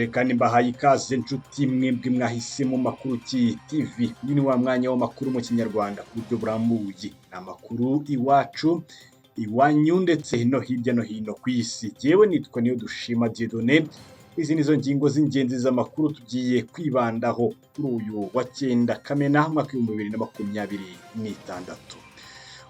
Ndabasuje kandi mbahaye ikaze nshuti mwebwe mwahisemo Makuru TV. Uyu ni wa mwanya w'amakuru mu Kinyarwanda ku buryo burambuye. Ni amakuru iwacu, iwanyu ndetse no hirya no hino ku isi. Jyewe nitwa Niyodushima Dieudonné. Izi nizo ngingo z'ingenzi z'amakuru tugiye kwibandaho kuri uyu wa 9 Kamena mwaka wa 2026.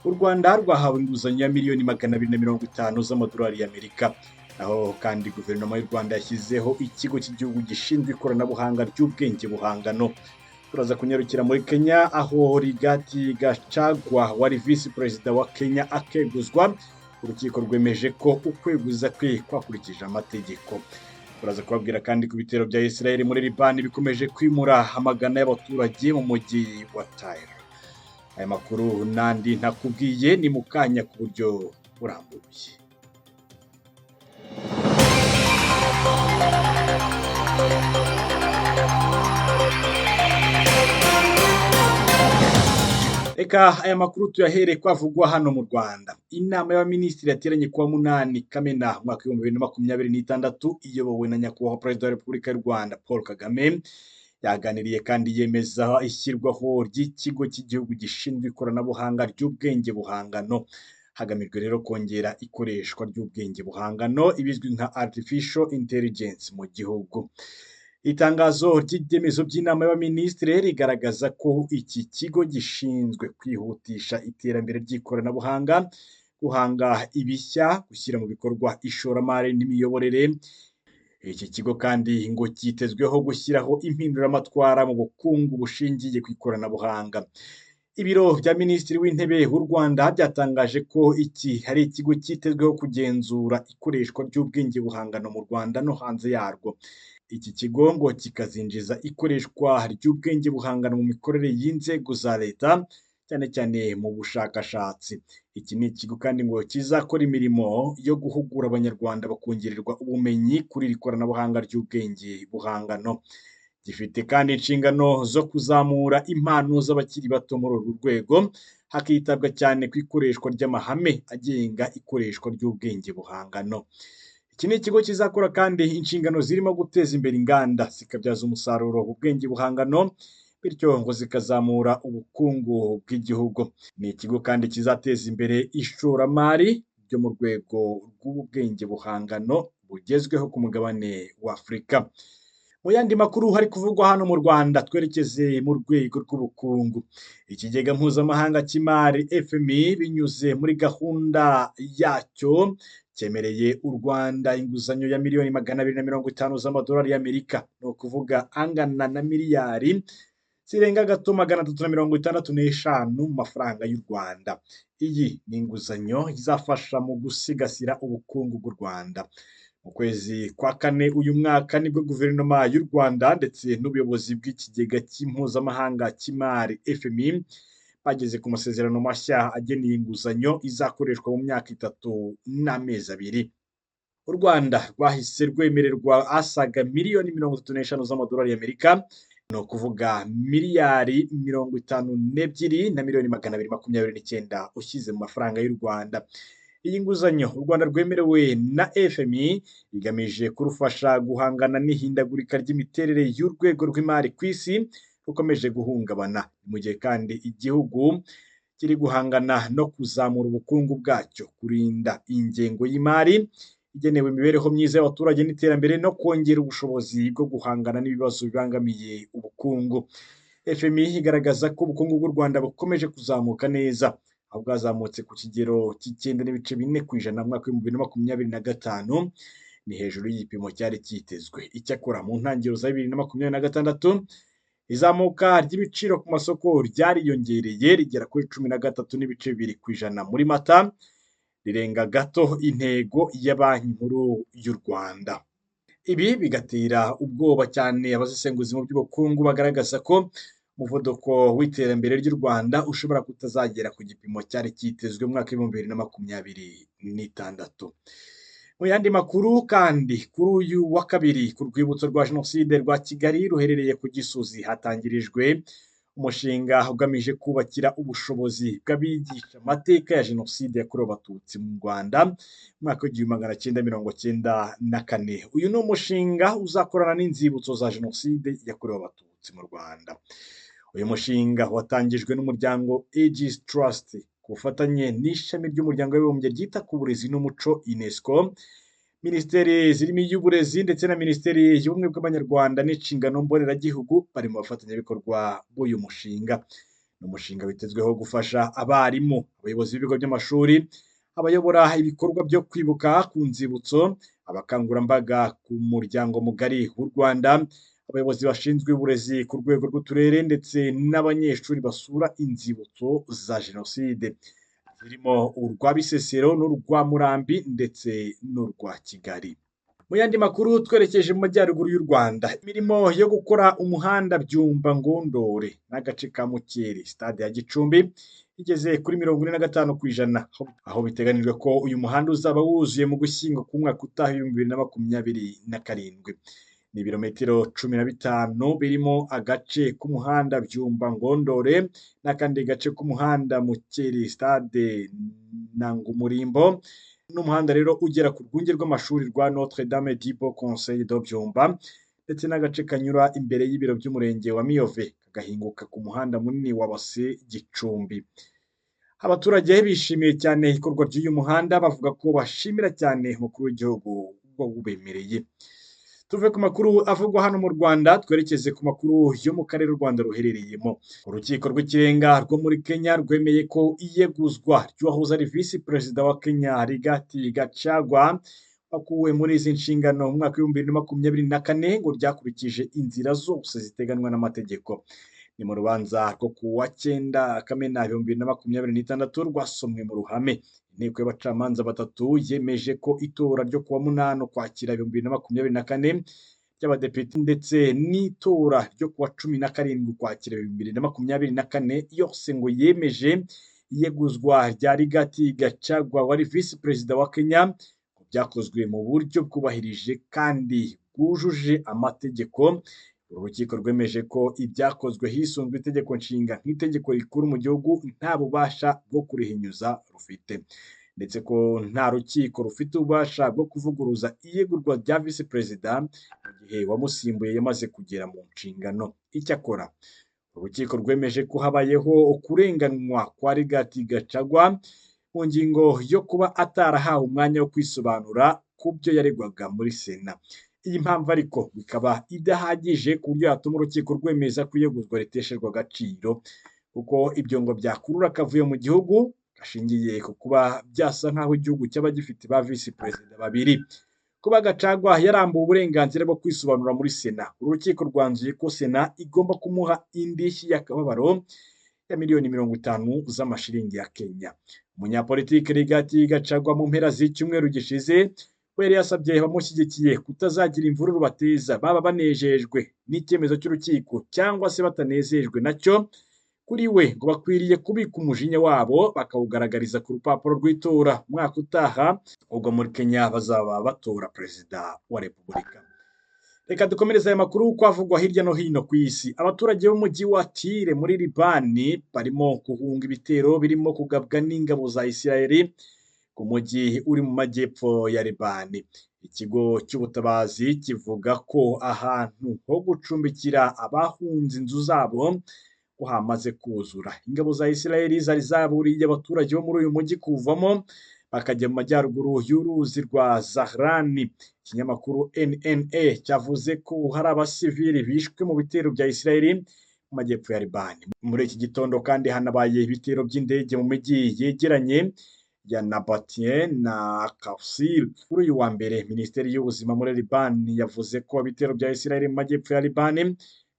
U Rwanda rwahawe inguzanyo ya miliyoni 250 z'amadolari y'Amerika. Aho kandi guverinoma y'u Rwanda yashyizeho ikigo cy'igihugu gishinzwe ikoranabuhanga ry'ubwenge buhangano. Turaza kunyarukira muri Kenya aho Rigathi Gachagua wari visi perezida wa Kenya akeguzwa. Urukiko rwemeje ko ukweguza kwe kwakurikije amategeko. Turaza kubabwira kandi ku bitero bya Israel muri Liban bikomeje kwimura amagana y'abaturage mu mujyi wa Tyre. Aya makuru nandi ntakubwiye ni mukanya ku buryo burambuye. Eka aya makuru tuyahere kwavugwa hano mu Rwanda. Inama y'abaminisitiri yateranye kuwa 8 Kamena mwaka wa 2026 iyobowe na nyakubahwa Perezida wa Repubulika y'u Rwanda Paul Kagame. Yaganiriye kandi yemeza ishyirwaho ry'ikigo cy'igihugu gishinzwe ikoranabuhanga ry'ubwenge buhangano. Hagamijwe rero kongera ikoreshwa ry'ubwenge buhangano ibizwi nka artificial intelligence mu gihugu. Itangazo ry'ibyemezo by'inama y'abaminisitiri rigaragaza ko iki kigo gishinzwe kwihutisha iterambere ry'ikoranabuhanga, guhanga ibishya, gushyira mu bikorwa ishoramari n'imiyoborere. Iki kigo kandi ngo cyitezweho gushyiraho impinduramatwara mu bukungu bushingiye ku ikoranabuhanga. Ibiro bya Minisitiri w'Intebe w'u Rwanda byatangaje ko iki hari ikigo cyitezweho kugenzura ikoreshwa ry'ubwenge buhangano mu Rwanda no hanze yarwo. Iki kigo ngo kikazinjiza ikoreshwa ry'ubwenge buhangano mu mikorere y'inzego za leta, cyane cyane mu bushakashatsi. Iki ni ikigo kandi ngo kizakora imirimo yo guhugura abanyarwanda bakongererwa ubumenyi kuri iri koranabuhanga ry'ubwenge buhangano. Gifite kandi inshingano zo kuzamura impano z'abakiri bato muri uru rwego, hakitabwa cyane ku ikoreshwa ry'amahame agenga ikoreshwa ry'ubwenge buhangano. Iki ni ikigo kizakora kandi inshingano zirimo guteza imbere inganda zikabyaza umusaruro ubwenge buhangano, bityo ngo zikazamura ubukungu bw'igihugu. Ni ikigo kandi kizateza imbere ishoramari ryo mu rwego rw'ubwenge buhangano bugezweho ku mugabane wa Afurika. Mu yandi makuru hari kuvugwa hano mu Rwanda, twerekeze mu rwego rw'ubukungu. Ikigega mpuzamahanga cy'imari FMI binyuze muri gahunda yacyo cyemereye u Rwanda inguzanyo ya miliyoni 250 z'amadolari y'Amerika, no kuvuga angana na miliyari zirenga gato 365 mu mafaranga y'u Rwanda. Iyi ni inguzanyo izafasha mu gusigasira ubukungu bw'u Rwanda. Mu kwezi kwa 4 uyu mwaka nibwo guverinoma y'u Rwanda ndetse n'ubuyobozi bw'ikigega cy'impuzamahanga cy'imari FMI bageze ku masezerano mashya ageneye inguzanyo izakoreshwa mu myaka 3 n'amezi 2. U Rwanda rwahise rwemererwa asaga miliyoni 35 z'amadolari y'Amerika, no kuvuga miliyari 52 na miliyoni 229 ushyize mu mafaranga y'u Rwanda. Iyi nguzanyo u Rwanda rwemerewe na FMI igamije kurufasha guhangana n'ihindagurika ry'imiterere y'urwego rw'imari ku isi rukomeje guhungabana, mu gihe kandi igihugu kiri guhangana no kuzamura ubukungu bwacyo, kurinda ingengo y'imari igenewe imibereho myiza y'abaturage n'iterambere, no kongera ubushobozi bwo guhangana n'ibibazo bibangamiye ubukungu. FMI igaragaza ko ubukungu bw'u Rwanda bukomeje kuzamuka neza, aho bwazamutse ku kigero cy'9.4% mu mwaka wa 2025, ni hejuru y'igipimo cyari cyitezwe. Icyakora mu ntangiriro za 2026 izamuka ry'ibiciro ku masoko ryariyongereye rigera kuri 13.2% muri Mata, rirenga gato intego ya Banki Nkuru y'u Rwanda. Ibi bigatera ubwoba cyane abasesenguzi mu by'ubukungu bagaragaza ko umuvuduko w'iterambere ry'u Rwanda ushobora kutazagera ku gipimo cyari cyitezwe mu mwaka wa 2026. Mu yandi makuru kandi kuri uyu wa 2 ku rwibutso rwa Jenoside rwa Kigali ruherereye ku Gisozi hatangirijwe umushinga ugamije kubakira ubushobozi bw'abigisha amateka ya Jenoside yakorewe Abatutsi mu Rwanda mu mwaka w'1994. Uyu ni umushinga uzakorana n'inzibutso za Jenoside yakorewe Abatutsi mu Rwanda. Uyu mushinga watangijwe n'umuryango Aegis Trust ku bufatanye n'ishami ry'umuryango w'abibumbye ryita ku burezi n'umuco UNESCO, Minisiteri zirimo iy'uburezi ndetse na Minisiteri y'ubumwe bw'Abanyarwanda n'inshingano mboneragihugu bari mu bafatanyabikorwa b'uyu mushinga. Ni umushinga witezweho gufasha abarimu, abayobozi b'ibigo by'amashuri, abayobora ibikorwa byo kwibuka ku nzibutso, abakangurambaga ku muryango mugari w'u Rwanda, abayobozi bashinzwe uburezi ku rwego rw'uturere ndetse n'abanyeshuri basura inzibutso za Jenoside zirimo urwa Bisesero n'urwa Murambi ndetse n'urwa Kigali. Mu yandi makuru twerekeje mu majyaruguru y'u Rwanda, imirimo yo gukora umuhanda Byumba Ngondore n'agace ka Mukeri stade ya Gicumbi igeze kuri 45%, aho biteganijwe ko uyu muhanda uzaba wuzuye mu Gushyingo ku mwaka utaha 2027. Ni ibirometero 15 birimo agace k'umuhanda Byumba Ngondore n'akandi gace k'umuhanda Mukeri stade na Ngumurimbo, n'umuhanda rero ugera ku rwunge rw'amashuri rwa Notre Dame du Bon Conseil de Byumba ndetse n'agace kanyura imbere y'ibiro by'umurenge wa Miyove kagahinguka ku muhanda munini wa Base Gicumbi. Abaturage bishimiye cyane ikorwa ry'uyu muhanda bavuga ko bashimira cyane umukuru w'igihugu wo ubemereye. Tuve ku makuru avugwa hano mu Rwanda twerekeze ku makuru yo mu karere u Rwanda ruherereyemo. Urukiko rw'ikirenga rwo muri Kenya rwemeye ko iyeguzwa ry'uwahoze ari visi perezida wa Kenya Rigathi Gachagua wakuwe muri izi nshingano mu mwaka w'2024 ngo ryakurikije inzira zose ziteganwa n'amategeko. Ni mu rubanza rwo ku wa 9 Kamena 2026 rwasomwe mu ruhame. Inteko y'abacamanza batatu yemeje ko itora ryo kuwa 8 Ukwakira 2024 ry'abadepite ndetse n'itora ryo kuwa 17 Ukwakira 2024 yose ngo yemeje iyeguzwa rya Rigathi Gachagua wari visi perezida wa Kenya ko byakozwe mu buryo bwubahirije kandi bwujuje amategeko. Uru rukiko rwemeje ko ibyakozwe hisunzwe itegeko nshinga nk'itegeko rikuru mu gihugu nta bubasha bwo kurihinyuza rufite, ndetse ko nta rukiko rufite ububasha bwo kuvuguruza iyegurwa rya visi perezida mu gihe wamusimbuye yamaze kugera mu nshingano. Icyakora urukiko rwemeje ko habayeho kurenganwa kwa Rigathi Gachagua mu ngingo yo kuba atarahawe umwanya wo kwisobanura ku byo yaregwaga muri Sena. Iyi mpamvu ariko bikaba idahagije ku buryo yatuma urukiko rwemeza ko iyeguzwa ritesherwa agaciro, kuko ibyo ngo byakurura akavuyo mu gihugu gashingiye ku kuba byasa nk'aho igihugu cyaba gifite ba visi perezida babiri. Kuba Gachagua yarambuwe uburenganzira bwo kwisobanura muri Sena, urukiko rwanzuye ko Sena igomba kumuha indishyi y'akababaro ya miliyoni 50 z'amashiringi ya Kenya. Umunyapolitiki Rigathi Gachagua mu mpera z'icyumweru gishize yari yasabye abamushyigikiye kutazagira imvururu bateza, baba banejejwe n'icyemezo cy'urukiko cyangwa se batanezejwe nacyo. Kuri we ngo bakwiriye kubika umujinya wabo bakawugaragariza ku rupapuro rw'itora umwaka utaha, ubwo muri Kenya bazaba batora perezida wa repubulika. Reka dukomereze aya makuru kwavugwa hirya no hino ku isi. Abaturage b'umujyi wa Tyre muri Libani barimo guhunga ibitero birimo kugabwa n'ingabo za Isiraheli ku mujyi uri mu majyepfo ya Libani. Ikigo cy'ubutabazi kivuga ko ahantu ho gucumbikira abahunze inzu zabo ko hamaze kuzura. Ingabo za Isiraheli zari zaburiye abaturage bo muri uyu mujyi kuvamo bakajya mu majyaruguru y'uruzi rwa Zahrani. Ikinyamakuru NNA cyavuze ko hari abasivili bishwe mu bitero bya Isiraheli mu majyepfo ya Libani. Muri iki gitondo kandi hanabaye ibitero by'indege mu mijyi yegeranye ya Nabatien na Qasr. Kuri uyu wa mbere Minisiteri y'ubuzima muri Libani yavuze ko ibitero bya Isiraheli mu majyepfo ya Libani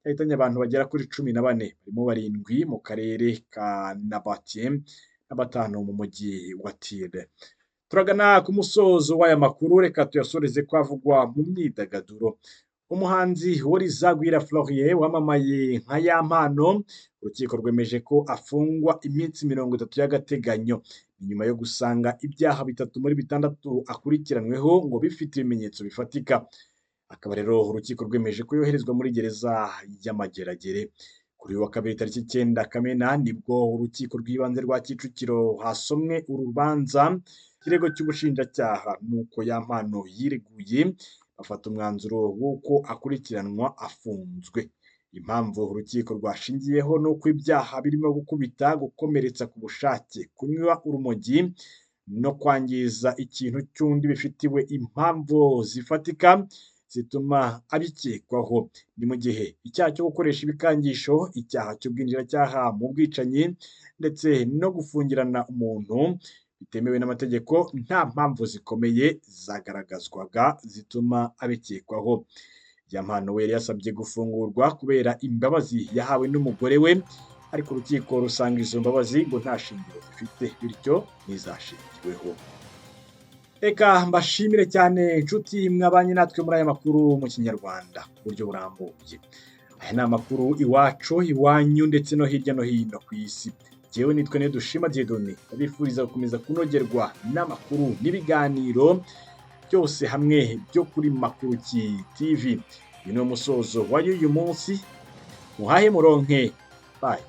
yahitanye abantu bagera kuri 14, barimo 7 mu karere ka Nabatien na 5 mu mujyi wa Tyre. Turagana ku musozo w'aya makuru, reka tuyasoreze kwavugwa mu myidagaduro. Umuhanzi Worizagwira Florien wamamaye nka Yampano, urukiko rwemeje ko afungwa iminsi 30 y'agateganyo nyuma yo gusanga ibyaha 3 muri 6 akurikiranweho ngo bifite ibimenyetso bifatika. Akaba rero urukiko rwemeje ko yoherezwa muri gereza y'Amageragere. Kuri uyu wa kabiri tariki 9 Kamena nibwo urukiko rw'ibanze rwa Kicukiro hasomwe urubanza ikirego cy'ubushinjacyaha nuko ya mpano yireguye bafata umwanzuro w'uko akurikiranwa afunzwe. Impamvu urukiko rwashingiyeho ni uko ibyaha birimo gukubita, gukomeretsa ku bushake, kunywa urumogi no kwangiza ikintu cy'undi bifitiwe impamvu zifatika zituma abikekwaho. Ni mu gihe icyaha cyo gukoresha ibikangisho, icyaha cy'ubwinjiracyaha mu bwicanyi ndetse no gufungirana umuntu bitemewe n'amategeko nta mpamvu zikomeye zagaragazwaga zituma abikekwaho. Ya mpano we yari yasabye gufungurwa kubera imbabazi yahawe n'umugore we, ariko urukiko rusanga izo mbabazi ngo nta shingiro zifite bityo ntizashingiweho. Reka mbashimire cyane inshuti mwabanye natwe muri aya makuru mu Kinyarwanda ku buryo burambuye. Aya ni amakuru iwacu, iwanyu ndetse no hirya no hino ku isi. Jyewe nitwa Niyodushima Dieudonné, ndabifuriza gukomeza kunogerwa n'amakuru n'ibiganiro byose hamwe byo kuri Makuruki TV. Uyu ni umusozo wa uyu munsi, muhahe muronke. Bye.